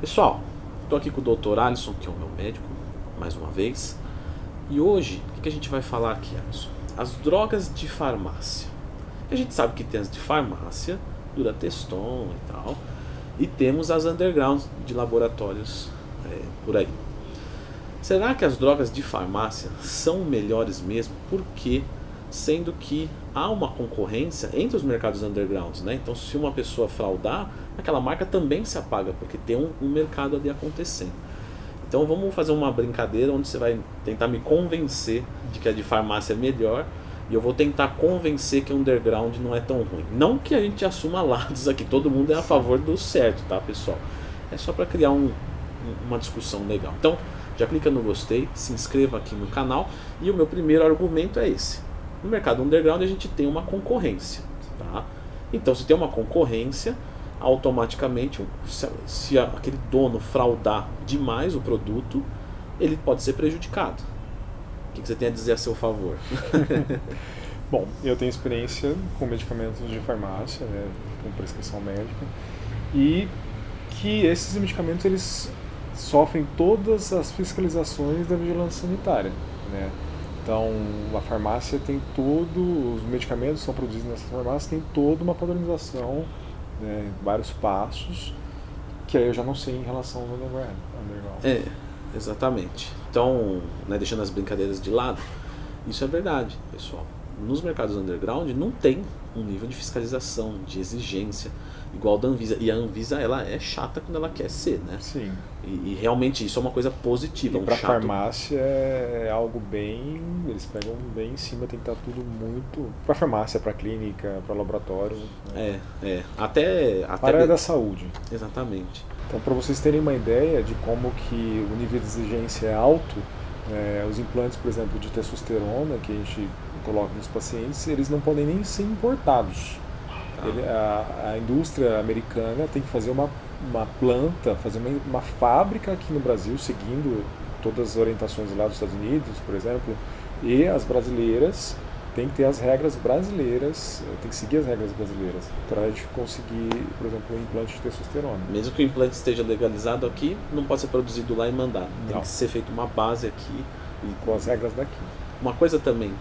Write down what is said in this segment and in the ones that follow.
Pessoal, estou aqui com o Dr. Alisson, que é o meu médico, mais uma vez. E hoje, o que a gente vai falar aqui, Alisson? As drogas de farmácia. A gente sabe que tem as de farmácia, Durateston e tal, e temos as undergrounds de laboratórios por aí. Será que as drogas de farmácia são melhores mesmo? Porque, sendo que há uma concorrência entre os mercados undergrounds, né? Então, se uma pessoa fraudar, aquela marca também se apaga, porque tem um mercado ali acontecendo. Então, vamos fazer uma brincadeira onde você vai tentar me convencer de que a de farmácia é melhor, e eu vou tentar convencer que o underground não é tão ruim. Não que a gente assuma lados aqui, todo mundo é a favor do certo, tá, pessoal? É só para criar uma discussão legal. Então, já clica no gostei, se inscreva aqui no canal, e o meu primeiro argumento é esse. No mercado underground a gente tem uma concorrência, tá? Então, se tem uma concorrência, automaticamente, se aquele dono fraudar demais o produto, ele pode ser prejudicado. O que você tem a dizer a seu favor? Bom, eu tenho experiência com medicamentos de farmácia, né, com prescrição médica, e que esses medicamentos eles sofrem todas as fiscalizações da vigilância sanitária, né? Então, a farmácia tem os medicamentos que são produzidos nessa farmácia tem toda uma padronização, né, vários passos, que aí eu já não sei em relação ao underground. É, exatamente. Então, né, deixando as brincadeiras de lado, isso é verdade, pessoal. Nos mercados underground não tem um nível de fiscalização, de exigência igual da Anvisa. E a Anvisa, ela é chata quando ela quer ser, né? Sim. E realmente isso é uma coisa positiva. E para farmácia é algo bem... Eles pegam bem em cima, tem que estar tudo muito... Para farmácia, para clínica, para laboratório. Né? Até para a área da saúde. Exatamente. Então, para vocês terem uma ideia de como que o nível de exigência é alto, os implantes, por exemplo, de testosterona que a gente coloca nos pacientes, eles não podem nem ser importados. A indústria americana tem que fazer uma planta, fazer uma fábrica aqui no Brasil, seguindo todas as orientações lá dos Estados Unidos, por exemplo, e as brasileiras tem que ter as regras brasileiras, tem que seguir as regras brasileiras para a gente conseguir, por exemplo, um implante de testosterona. Mesmo que o implante esteja legalizado aqui, não pode ser produzido lá e mandado. Tem que ser feita uma base aqui. E com as regras daqui. Uma coisa também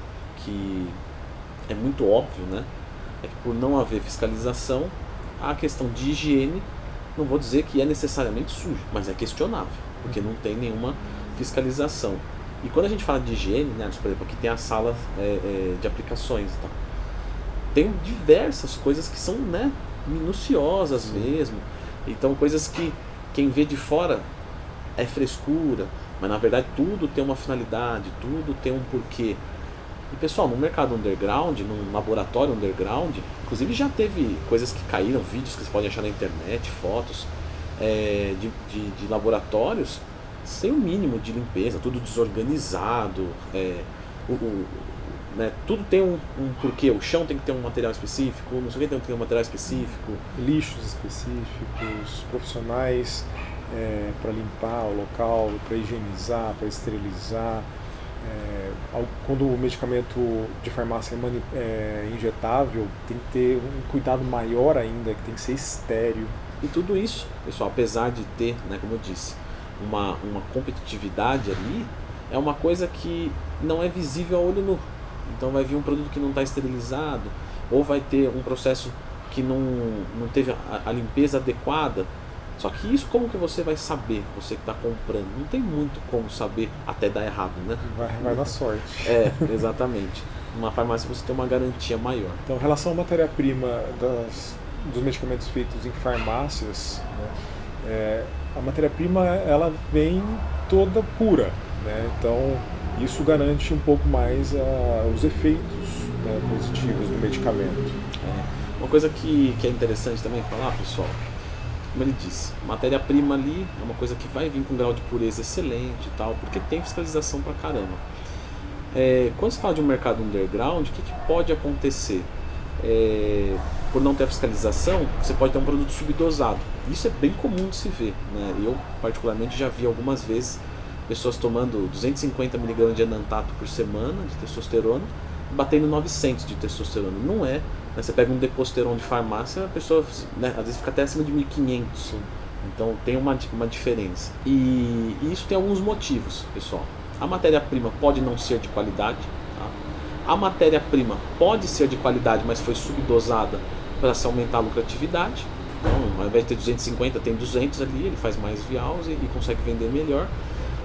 que é muito óbvio, né? É que por não haver fiscalização, a questão de higiene, não vou dizer que é necessariamente sujo, mas é questionável, porque não tem nenhuma fiscalização. E quando a gente fala de higiene, né, por exemplo, aqui tem a sala de aplicações, tá? Tem diversas coisas que são, né, minuciosas mesmo. Então, coisas que quem vê de fora é frescura, mas na verdade tudo tem uma finalidade, tudo tem um porquê. E pessoal, no mercado underground, num laboratório underground, inclusive já teve coisas que caíram, vídeos que você pode achar na internet, fotos de laboratórios sem o mínimo de limpeza, tudo desorganizado, né, tudo tem um porquê, o chão tem que ter um material específico, não sei o que tem que ter um material específico. Lixos específicos, profissionais para limpar o local, para higienizar, para esterilizar. Quando o medicamento de farmácia é injetável, tem que ter um cuidado maior ainda, que tem que ser estéril. E tudo isso, pessoal, apesar de ter, né, como eu disse, uma competitividade ali, é uma coisa que não é visível a olho nu. Então vai vir um produto que não está esterilizado, ou vai ter um processo que não teve a limpeza adequada. Só que isso como que você vai saber, você que está comprando? Não tem muito como saber até dar errado, né? Vai na sorte. Exatamente. Numa farmácia você tem uma garantia maior. Então, em relação à matéria-prima dos medicamentos feitos em farmácias, né, a matéria-prima ela vem toda pura, né? Então isso garante um pouco mais os efeitos, né, positivos do medicamento. Uma coisa que é interessante também falar, pessoal, como ele disse, matéria-prima ali é uma coisa que vai vir com um grau de pureza excelente e tal, porque tem fiscalização pra caramba. Quando se fala de um mercado underground, o que pode acontecer? Por não ter fiscalização, você pode ter um produto subdosado. Isso é bem comum de se ver, né? Eu, particularmente, já vi algumas vezes pessoas tomando 250 mg de enantato por semana de testosterona, batendo 900 de testosterona. Não é. Né? Você pega um Deposteron de farmácia, a pessoa, né, às vezes fica até acima de 1.500. Então tem uma diferença. E isso tem alguns motivos, pessoal. A matéria-prima pode não ser de qualidade. Tá? A matéria-prima pode ser de qualidade, mas foi subdosada para se aumentar a lucratividade. Então, ao invés de ter 250, tem 200 ali, ele faz mais vials e consegue vender melhor.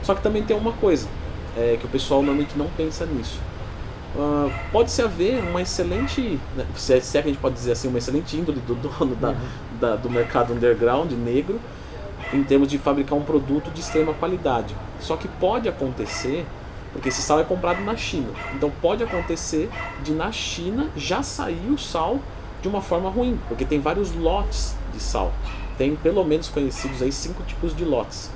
Só que também tem uma coisa, que o pessoal normalmente não pensa nisso. Pode-se haver uma excelente, né, se é que a gente pode dizer assim, uma excelente índole do dono do mercado underground negro, em termos de fabricar um produto de extrema qualidade. Só que pode acontecer, porque esse sal é comprado na China, então pode acontecer de na China já sair o sal de uma forma ruim, porque tem vários lotes de sal. Tem pelo menos conhecidos aí 5 tipos de lotes.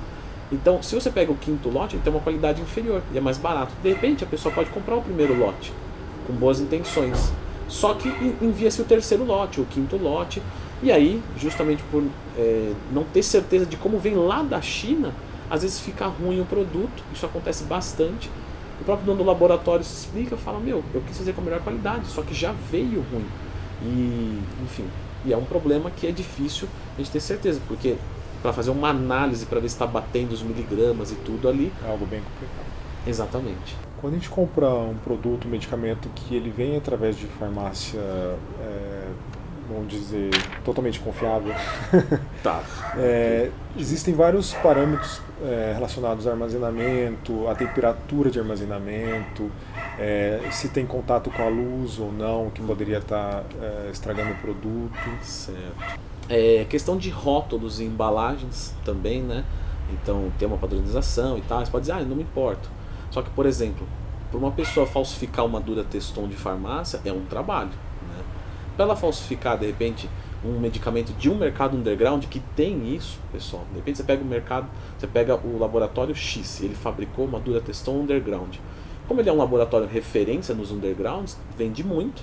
Então, se você pega o quinto lote, ele tem uma qualidade inferior e é mais barato. De repente, a pessoa pode comprar o primeiro lote com boas intenções. Só que envia-se o terceiro lote, o quinto lote. E aí, justamente por não ter certeza de como vem lá da China, às vezes fica ruim o produto. Isso acontece bastante. O próprio dono do laboratório se explica, fala, eu quis fazer com a melhor qualidade, só que já veio ruim. E, enfim, é um problema que é difícil a gente ter certeza, porque para fazer uma análise para ver se está batendo os miligramas e tudo ali. É algo bem complicado. Exatamente. Quando a gente compra um produto, um medicamento que ele vem através de farmácia, vamos dizer, totalmente confiável, Tá. existem vários parâmetros relacionados ao armazenamento, a temperatura de armazenamento, se tem contato com a luz ou não, que poderia estar estragando o produto. Certo. Questão de rótulos e embalagens também, né? Então tem uma padronização e tal. Você pode dizer, não me importo. Só que, por exemplo, para uma pessoa falsificar uma Durateston de farmácia é um trabalho, né? Para ela falsificar, de repente, um medicamento de um mercado underground que tem isso, pessoal. De repente você pega o mercado, você pega o laboratório X, ele fabricou uma Durateston underground. Como ele é um laboratório referência nos undergrounds, vende muito.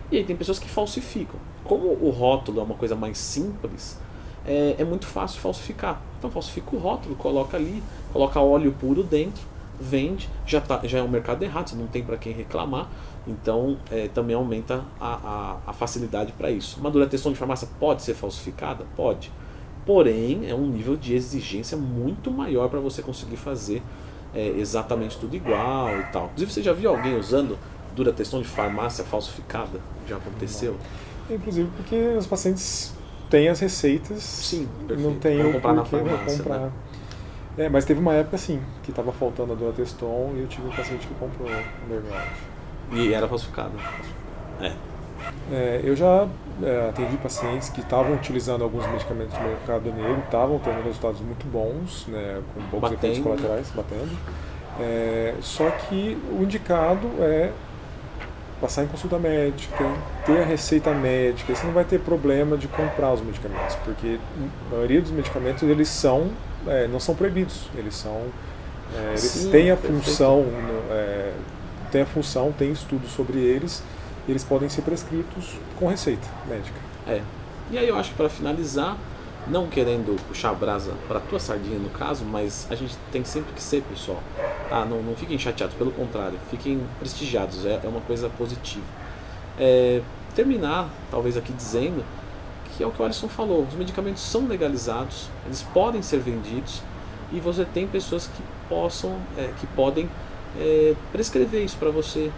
E aí tem pessoas que falsificam. Como o rótulo é uma coisa mais simples, é muito fácil falsificar. Então falsifica o rótulo, coloca ali, coloca óleo puro dentro, vende, já é um mercado errado, você não tem para quem reclamar. Então também aumenta a facilidade para isso. Uma Durateston de farmácia pode ser falsificada? Pode. Porém, é um nível de exigência muito maior para você conseguir fazer exatamente tudo igual e tal. Inclusive, você já viu alguém usando Durateston de farmácia falsificada? Já aconteceu? Inclusive porque os pacientes têm as receitas. Sim, não tem o comprar na farmácia, comprar. Né? Mas teve uma época assim, que estava faltando a Durateston e eu tive um paciente que comprou underground. E era falsificada? Eu já atendi pacientes que estavam utilizando alguns medicamentos do mercado negro, estavam tendo resultados muito bons, né, com poucos efeitos colaterais, batendo. Só que o indicado é passar em consulta médica, ter a receita médica, você não vai ter problema de comprar os medicamentos, porque a maioria dos medicamentos eles não são proibidos, eles têm a função, tem estudos sobre eles, e eles podem ser prescritos com receita médica. E aí eu acho que para finalizar, não querendo puxar a brasa para a tua sardinha no caso, mas a gente tem sempre que ser, pessoal. Não fiquem chateados, pelo contrário, fiquem prestigiados, é uma coisa positiva. Terminar, talvez aqui dizendo, que é o que o Alisson falou, os medicamentos são legalizados, eles podem ser vendidos, e você tem pessoas que podem prescrever isso para você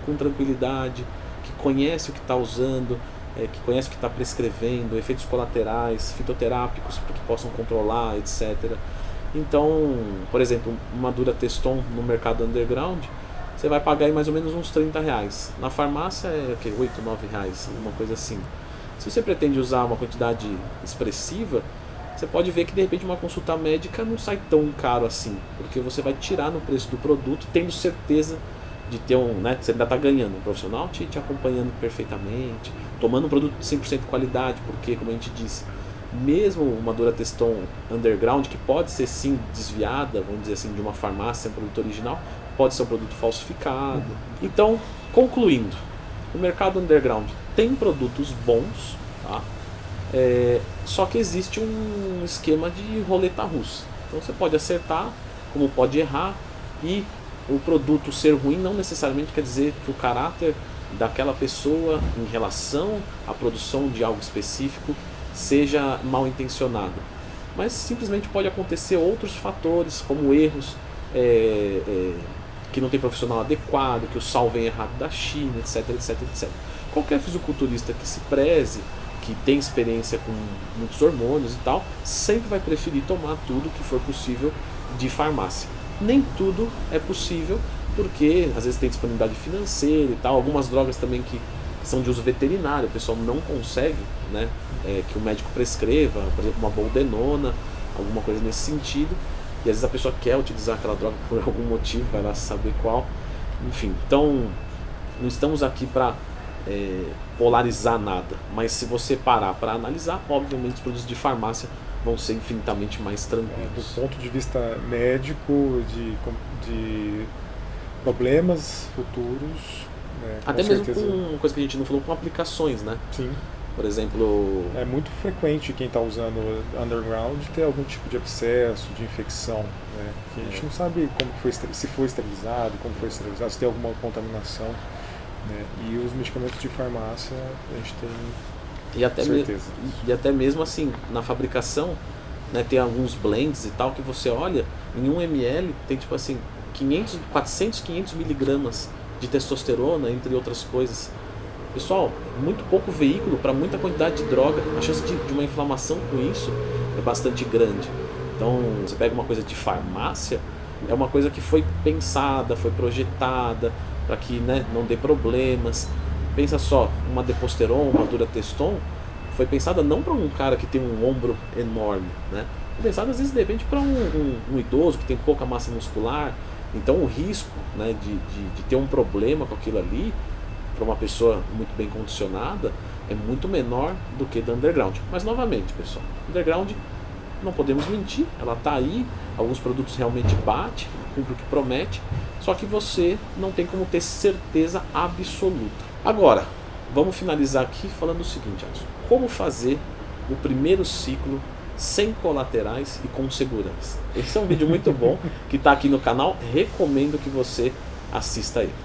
com tranquilidade, que conhece o que está usando, que conhece o que está prescrevendo, efeitos colaterais, fitoterápicos que possam controlar, etc. Então, por exemplo, uma Durateston no mercado underground, você vai pagar aí mais ou menos uns R$30. Na farmácia é R$8, R$9, uma coisa assim. Se você pretende usar uma quantidade expressiva, você pode ver que de repente uma consulta médica não sai tão caro assim, porque você vai tirar no preço do produto, tendo certeza de ter que você ainda está ganhando um profissional te acompanhando perfeitamente, tomando um produto de 100% qualidade, porque, como a gente disse, mesmo uma Durateston underground, que pode ser sim desviada, vamos dizer assim, de uma farmácia, um produto original, pode ser um produto falsificado. Então, concluindo, o mercado underground tem produtos bons, tá? Só que existe um esquema de roleta russa. Então você pode acertar, como pode errar, e o produto ser ruim não necessariamente quer dizer que o caráter daquela pessoa em relação à produção de algo específico seja mal intencionado. mas simplesmente pode acontecer outros fatores, como erros que não tem profissional adequado, que o sal vem errado da China, etc, etc, etc. Qualquer fisiculturista que se preze, que tem experiência com muitos hormônios e tal, sempre vai preferir tomar tudo que for possível de farmácia. Nem tudo é possível, porque às vezes tem disponibilidade financeira e tal, algumas drogas também que são de uso veterinário, o pessoal não consegue, né, que o médico prescreva, por exemplo, uma boldenona, alguma coisa nesse sentido, e às vezes a pessoa quer utilizar aquela droga por algum motivo, vai lá saber qual, enfim. Então, não estamos aqui para polarizar nada, mas se você parar para analisar, obviamente os produtos de farmácia vão ser infinitamente mais tranquilos. Do ponto de vista médico, de problemas futuros, né, até mesmo com coisa que a gente não falou, com aplicações, né? Sim. Por exemplo... É muito frequente quem está usando underground ter algum tipo de abscesso, de infecção, né? Que a gente não sabe como foi, se foi esterilizado, se tem alguma contaminação, né? E os medicamentos de farmácia a gente tem certeza. E até mesmo assim, na fabricação, né, tem alguns blends e tal que você olha, em 1 ml tem tipo assim 400, 500 miligramas de testosterona, entre outras coisas. Pessoal, muito pouco veículo para muita quantidade de droga. A chance de uma inflamação com isso é bastante grande. Então, você pega uma coisa de farmácia, é uma coisa que foi pensada, foi projetada para que, né, não dê problemas. Pensa só, uma Deposteron, uma Durateston, foi pensada não para um cara que tem um ombro enorme, né? Foi pensada às vezes de repente para um idoso que tem pouca massa muscular. Então o risco, né, de ter um problema com aquilo ali, para uma pessoa muito bem condicionada, é muito menor do que do underground. Mas novamente, pessoal, underground não podemos mentir, ela está aí, alguns produtos realmente batem, cumpre o que promete, só que você não tem como ter certeza absoluta. Agora, vamos finalizar aqui falando o seguinte, Alisson, como fazer o primeiro ciclo sem colaterais e com segurança. Esse é um vídeo muito bom que está aqui no canal, recomendo que você assista ele.